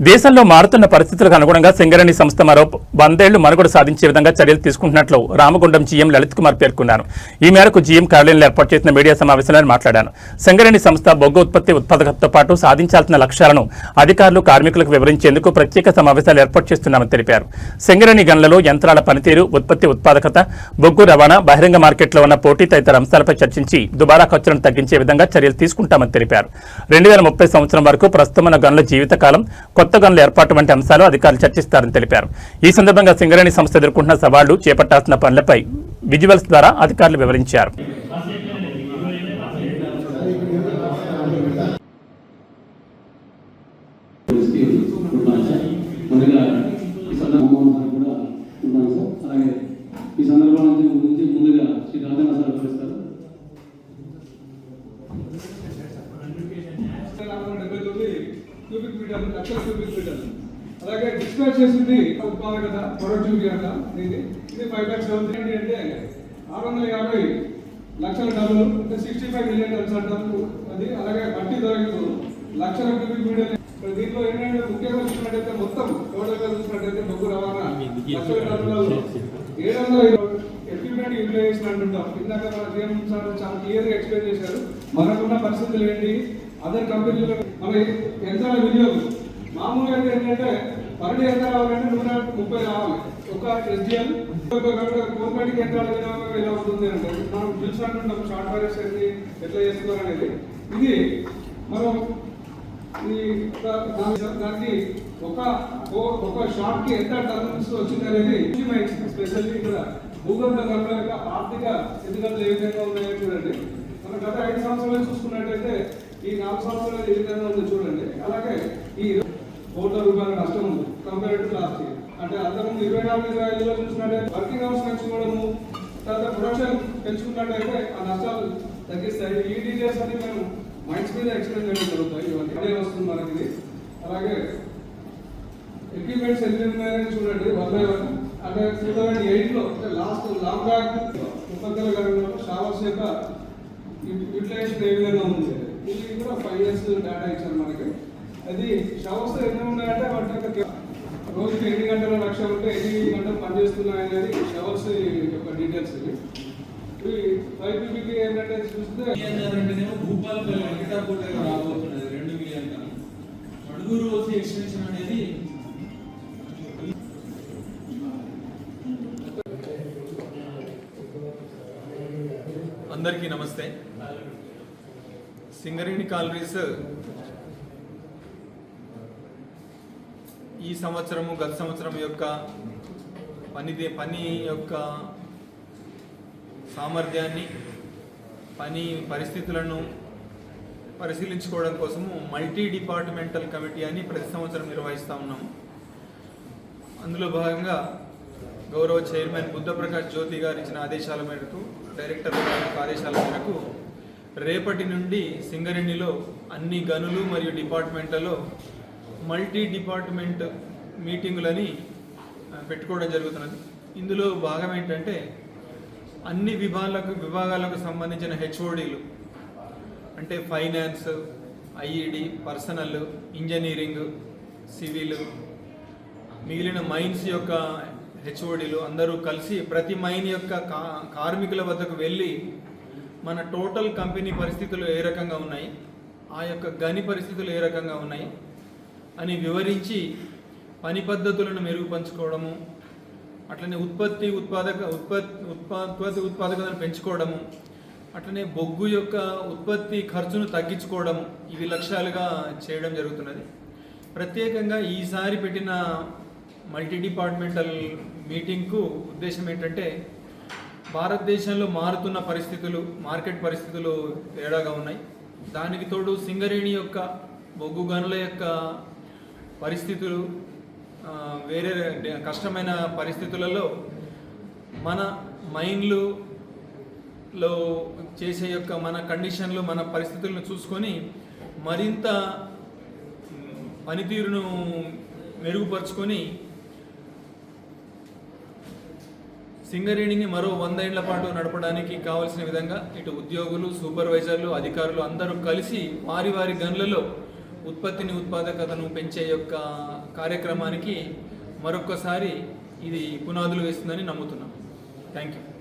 దేశంలో మారుతున్న పరిస్థితులకు అనుగుణంగా సింగరేణి సంస్థ మరో 100 ఏళ్లు మనుగడ సాధించే విధంగా చర్యలు తీసుకుంటున్నట్లు రామగుండం జీఎం లలిత్ కుమార్ పేర్కొన్నారు. ఈ మేరకు జీఎం కార్యాలయంలో ఏర్పాటు చేసిన మీడియా సమావేశంలో మాట్లాడారు. సింగరేణి సంస్థ బొగ్గు ఉత్పాదకతతో పాటు సాధించాల్సిన లక్ష్యాలను అధికారులు కార్మికులకు వివరించేందుకు ప్రత్యేక సమావేశాలు ఏర్పాటు చేస్తున్నామని తెలిపారు. సింగరేణి గనులలో యంత్రాల పనితీరు, ఉత్పత్తికత, బొగ్గు రవాణా, బహిరంగ మార్కెట్లో ఉన్న పోటీ తదితర అంశాలపై చర్చించి దుబారా ఖర్చులను తగ్గించే విధంగా చర్యలు తీసుకుంటామని తెలిపారు. 2030 సంవత్సరం వరకు ప్రస్తుతమైన గనుల జీవితకాలం, కొత్త గనుల ఏర్పాటు వంటి అంశాలు అధికారులు చర్చిస్తారని తెలిపారు. ఈ సందర్భంగా సింగరేణి సంస్థ ఎదుర్కొంటున్న సవాళ్లు, చేపట్టాల్సిన పనులపై విజువల్స్ ద్వారా అధికారులు వివరించారు. అలాగే డిస్పాచ్ చేసింది ఉత్పాదకత ప్రొడక్టివిటీ ఇది 5,70,000 అంటే 650 లక్షల టన్నులు అంటే 65 మిలియన్ టన్స్ అంటారు అది. అలాగే మట్టి ధరలు లక్షల క్యూబిక్ మీటర్. దీంట్లో ఏంటంటే ముఖ్యంగా చూసినట్టయితే మొత్తం టోటల్గా చూసినట్టయితే బొగ్గు రవాణా లక్షల టన్నులలో 700 ఎక్విప్మెంట్ యూటిలైజేషన్ అంటుంటాం. ఇందాక మన జీఎం సార్ చాలా క్లియర్గా ఎక్స్ప్లెయిన్ చేశారు. మనకున్న పరిస్థితులు ఏంటి, అదర్ కంపెనీలో మన యంత్రాల వినియోగం మామూలుగా ఏంటంటే పన్నెండు యంత్రాలు రావాలంటే 130 రావాలి. ఒక ఎస్డిఎల్ కోఆపరేటివ్ యంత్రాల వినియోగం ఎలా అవుతుంది అంటే మనం చూసినట్టు షార్ట్ వైరస్ అయితే ఎట్లా చేస్తున్నారు అనేది. ఇది మనం దానికి ఒక షార్ట్ కి ఎంత టర్న్స్ వచ్చింది అనేది స్పెషల్లీ ఇక్కడ భూగర్భ గనుల యొక్క ఆర్థిక స్థితిగతులు ఏ విధంగా ఉన్నాయో చూడండి. మన గత 5 సంవత్సరాలు చూసుకున్నట్టయితే ఈ 4 సంవత్సరాలు ఏ విధంగా ఉందో చూడండి. అలాగే ఈ ₹1,00,00,000 నష్టం ఉంది కంపేర్ టు లాస్ట్ ఇయర్. అంటే అంతకుముందు 24-25లో చూసినట్టయితే వర్కింగ్ అవర్స్ పెంచుకోవడము, తర్వాత ప్రొడక్షన్ పెంచుకున్నట్టయితే ఆ నష్టాలు తగ్గిస్తాయి. ఈ డీటెయిల్స్ అని మేము మైండ్స్ మీద ఎక్స్ప్లెయిన్ చేయడం జరుగుతాయి. ఇవన్నీ అదే వస్తుంది మనకి ఇది. అలాగే ఎక్విప్మెంట్స్ ఎన్ని ఉన్నాయని చూడండి 1 by 1. అంటే 2008లో లాస్ట్ లాంగ్ బ్యాక్ ఉత్పత్తుల గణంలో షవర్స్ యొక్క యూటిలైజేషన్ ఏ విధంగా ఉంది ఇది కూడా 5 years డేటా ఇచ్చారు మనకి. అది షవర్స్ ఎన్ని ఉన్నాయంటే వాటి యొక్క రోజుకి ఎన్ని గంటల లక్ష్యం ఉంటే ఎన్ని గంటలు పనిచేస్తున్నాయి అనేది షవర్స్ యొక్క డీటెయిల్స్. ఇవి 5PPT ఏంటంటే చూస్తే భూపాలపల్లి వెంకటాపూర్ దగ్గర రాబోతున్నది 2 మిలియన్ టన్ను. మడుగురు వచ్చి ఎక్స్టెన్షన్ అనేది అందరికీ నమస్తే. సింగరేణి కాలరీస్ ఈ సంవత్సరము గత సంవత్సరం యొక్క పని యొక్క సామర్థ్యాన్ని, పని పరిస్థితులను పరిశీలించుకోవడం కోసము మల్టీ డిపార్ట్మెంటల్ కమిటీ అని ప్రతి సంవత్సరం నిర్వహిస్తూ ఉన్నాము. అందులో భాగంగా గౌరవ చైర్మన్ బుద్ధప్రకాష్ జ్యోతి గారు ఇచ్చిన ఆదేశాల మేరకు, డైరెక్టర్ ఆదేశాల మేరకు రేపటి నుండి సింగరేణిలో అన్ని గనులు మరియు డిపార్ట్మెంట్లలో మల్టీ డిపార్ట్మెంట్ మీటింగులని పెట్టుకోవడం జరుగుతున్నది. ఇందులో భాగం ఏంటంటే అన్ని విభాగాలకు సంబంధించిన హెచ్ఓడీలు అంటే finance, IED, personal, engineering, civil, మిగిలిన మైన్స్ యొక్క హెచ్ఓడీలు అందరూ కలిసి ప్రతి మైన్ యొక్క కార్మికుల వద్దకు వెళ్ళి మన టోటల్ కంపెనీ పరిస్థితులు ఏ రకంగా ఉన్నాయి, ఆ యొక్క గని పరిస్థితులు ఏ రకంగా ఉన్నాయి అని వివరించి పని పద్ధతులను మెరుగుపరుచుకోవడము, అట్లనే ఉత్పాదకతను పెంచుకోవడము, అట్లనే బొగ్గు యొక్క ఉత్పత్తి ఖర్చును తగ్గించుకోవడము, ఇవి లక్ష్యాలుగా చేయడం జరుగుతున్నది. ప్రత్యేకంగా ఈసారి పెట్టిన మల్టీ డిపార్ట్మెంటల్ మీటింగ్కు ఉద్దేశం ఏంటంటే భారతదేశంలో మారుతున్న పరిస్థితులు, మార్కెట్ పరిస్థితులు తేడాగా ఉన్నాయి. దానికి తోడు సింగరేణి యొక్క బొగ్గు గనుల యొక్క పరిస్థితులు వేరే కష్టమైన పరిస్థితులలో మన మైన్లులో చేసే యొక్క మన కండిషన్లు, మన పరిస్థితులను చూసుకొని మరింత పనితీరును మెరుగుపరుచుకొని సింగరేణిని మరో 100 ఏళ్ల పాటు నడపడానికి కావాల్సిన విధంగా ఇటు ఉద్యోగులు, సూపర్వైజర్లు, అధికారులు అందరూ కలిసి వారి వారి గనులలో ఉత్పత్తిని ఉత్పాదకతను పెంచే యొక్క కార్యక్రమానికి మరొక్కసారి ఇది పునాదులు వేస్తుందని నమ్ముతున్నాం. Thank you.